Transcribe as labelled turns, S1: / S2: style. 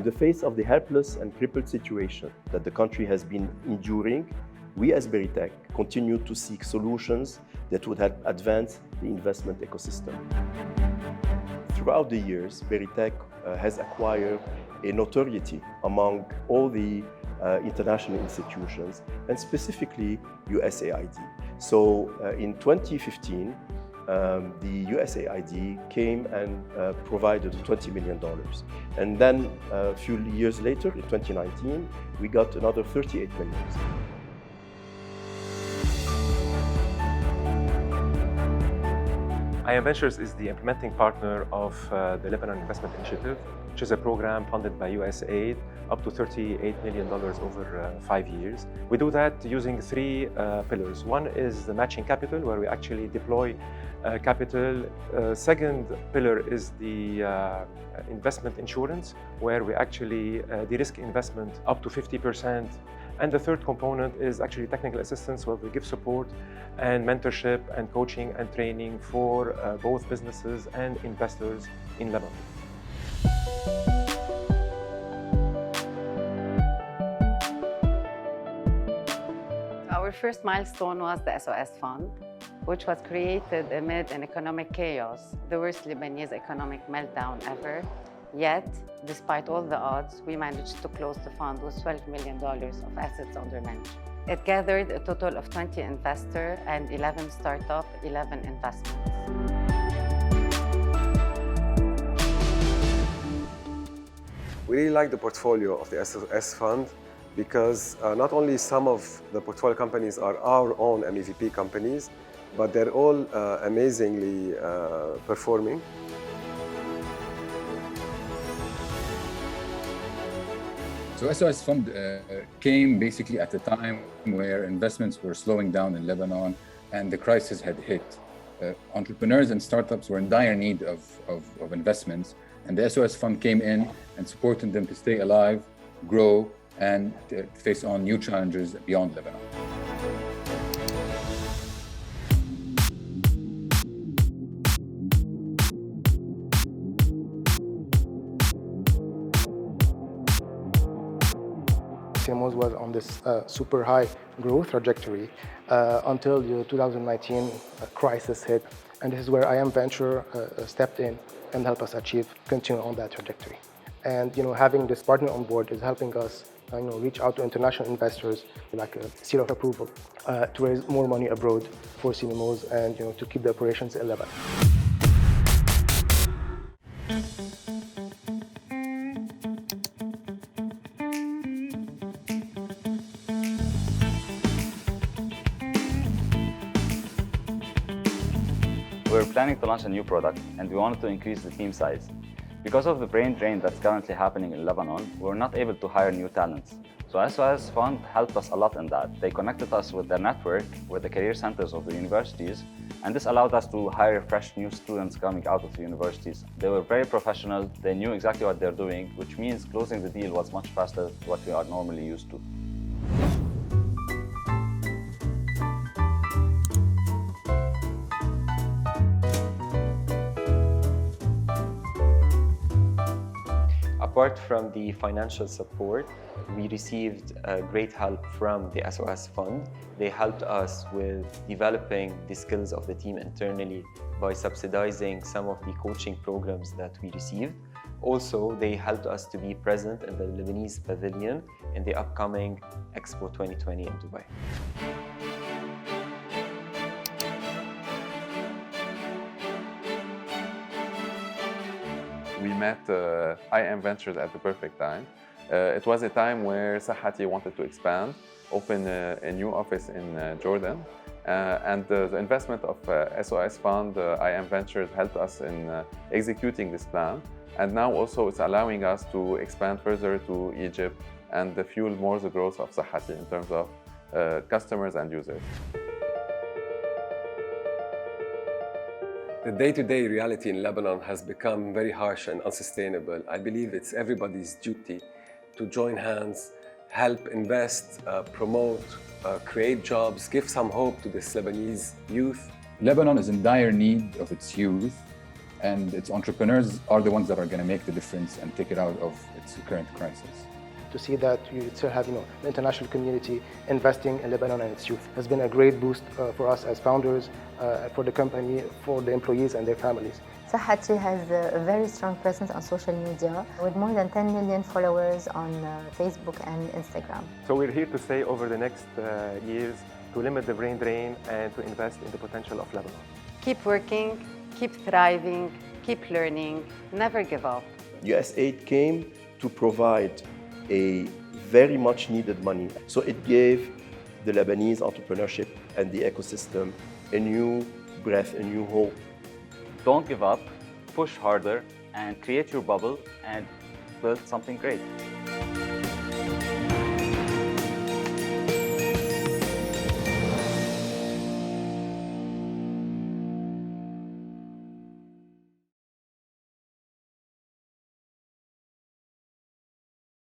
S1: In the face of the helpless and crippled situation that the country has been enduring, we as Beritech continue to seek solutions that would help advance the investment ecosystem. Throughout the years, Beritech has acquired a notoriety among all the international institutions, and specifically USAID. So in 2015, the USAID came and provided $20 million. And then a few years later, in 2019, we got another $38 million.
S2: IM Ventures is the implementing partner of the Lebanon Investment Initiative, which is a program funded by USAID up to $38 million over 5 years. We do that using three pillars. One is the matching capital, where we actually deploy capital. Second pillar is the investment insurance, where we actually de-risk investment up to 50%. And the third component is actually technical assistance, where we give support and mentorship and coaching and training for both businesses and investors in Lebanon.
S3: Our first milestone was the SOS Fund, which was created amid an economic chaos, the worst Lebanese economic meltdown ever. Yet, despite all the odds, we managed to close the fund with $12 million of assets under management. It gathered a total of 20 investors and 11 startups, 11 investments.
S4: We really like the portfolio of the SOS Fund because not only some of the portfolio companies are our own MEVP companies, but they're all amazingly performing.
S5: So SOS Fund came basically at a time where investments were slowing down in Lebanon and the crisis had hit. Entrepreneurs and startups were in dire need of investments, and the SOS Fund came in and supported them to stay alive, grow, and face on new challenges beyond Lebanon.
S6: CMOs was on this super high growth trajectory until the 2019 crisis hit. And this is where IM Venture stepped in and helped us continue on that trajectory. And having this partner on board is helping us reach out to international investors like a seal of approval to raise more money abroad for CMOs and to keep the operations in Lebanon.
S7: We were planning to launch a new product and we wanted to increase the team size. Because of the brain drain that's currently happening in Lebanon, we were not able to hire new talents. So SOS Fund helped us a lot in that. They connected us with their network, with the career centers of the universities, and this allowed us to hire fresh new students coming out of the universities. They were very professional, they knew exactly what they're doing, which means closing the deal was much faster than what we are normally used to.
S8: Apart from the financial support, we received great help from the SOS Fund. They helped us with developing the skills of the team internally by subsidizing some of the coaching programs that we received. Also, they helped us to be present in the Lebanese pavilion in the upcoming Expo 2020 in Dubai.
S9: We met IM Ventures at the perfect time. It was a time where Sahati wanted to expand, open a new office in Jordan. And the investment of SOS Fund, IM Ventures helped us in executing this plan. And now also it's allowing us to expand further to Egypt and fuel more the growth of Sahati in terms of customers and users.
S4: The day-to-day reality in Lebanon has become very harsh and unsustainable. I believe it's everybody's duty to join hands, help invest, promote, create jobs, give some hope to this Lebanese youth.
S5: Lebanon is in dire need of its youth, and its entrepreneurs are the ones that are going to make the difference and take it out of its current crisis.
S6: To see that you still have the international community investing in Lebanon and its youth has been a great boost for us as founders, for the company, for the employees and their families.
S10: Sahati has a very strong presence on social media with more than 10 million followers on Facebook and Instagram.
S2: So we're here to say over the next years to limit the brain drain and to invest in the potential of Lebanon.
S3: Keep working, keep thriving, keep learning, never give up.
S1: USAID came to provide a very much needed money. So it gave the Lebanese entrepreneurship and the ecosystem a new breath, a new hope.
S7: Don't give up, push harder, and create your bubble and build something great.